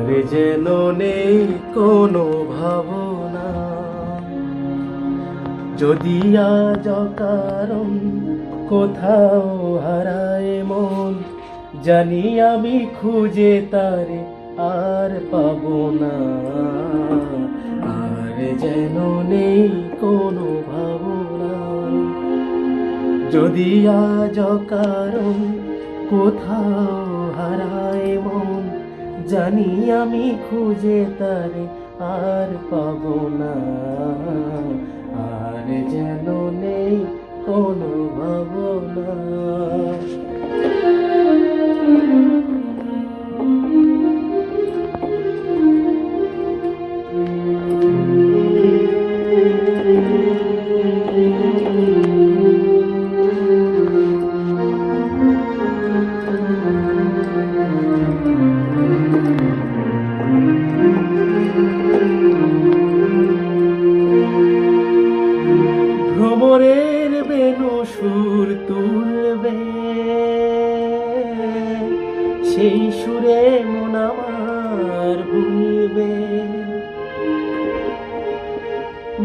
আর যেন নেই কোনো ভাবনা, যদি আজ কারণ কোথাও হারায় মন, জানি আমি খুঁজে তারে আর পাবো না। আর যেন নেই কোনো ভাবনা, যদি আজ কারণ কোথাও হারায় মন, জানি আমি খুঁজে তারে আর পাবো না। আর যেন নেই কোনো ভাবনা। ভ্রমরের বেনু সুর তুলবে, সেই সুরে মন আমার ভুলবে।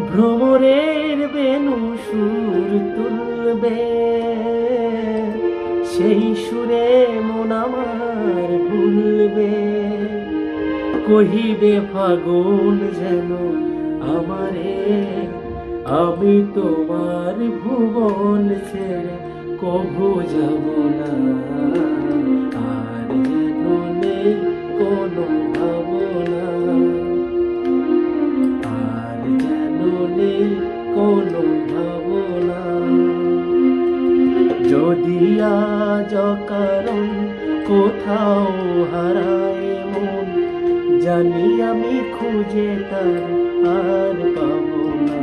ভ্রমরের বেনু সুর তুলবে, সেই সুরে মন আমার ভুলবে। কহিবে ফাগুন যেন আমারে, আমি তোমার ভুবন ছেড়ে কভু যাব না। আর যেন নেই কোনো ভাবনা, আর যেন নেই কোনো ভাবনা। যদি আজ কারণ কোথাও হারায় মন, জানি আমি খুঁজে তার আর পাবো না।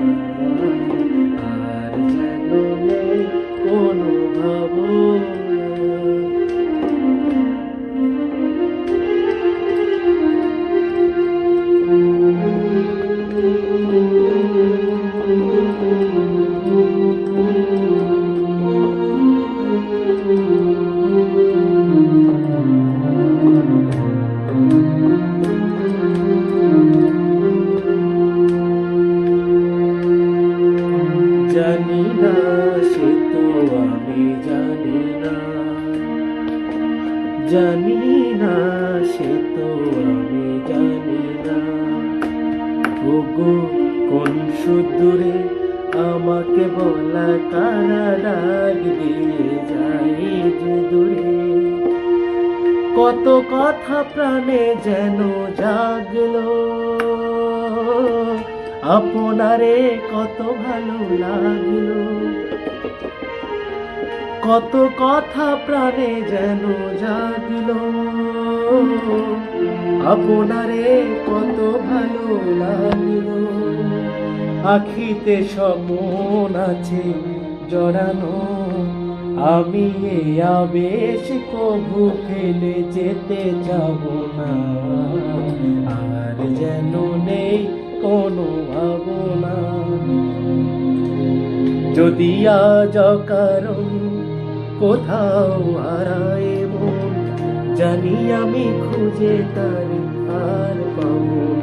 আর যেন নেই কোনো ভাবনা। জানি না সে তো আমি জানি না, জানি না সে তো আমি জানি না। ওগো কোন সুদূরে আমাকে বলা কারা ডাক দিয়ে যায় যে দূরে। কত কথা প্রাণে যেন জাগলো, আপনারে কত ভালো লাগলো। কত কথা প্রাণে যেন জাগলো, আপনারে কত ভালো লাগলো। আখিতে সমন আছে জড়ানো, আমি এই আবেশ কভু ফেলে যেতে যাব না। আর যেন নেই কোনো ভাবনা, যদি আজ কারণ কোথাও হারায় মন, জানি আমি খুঁজে তার আর পাবো না।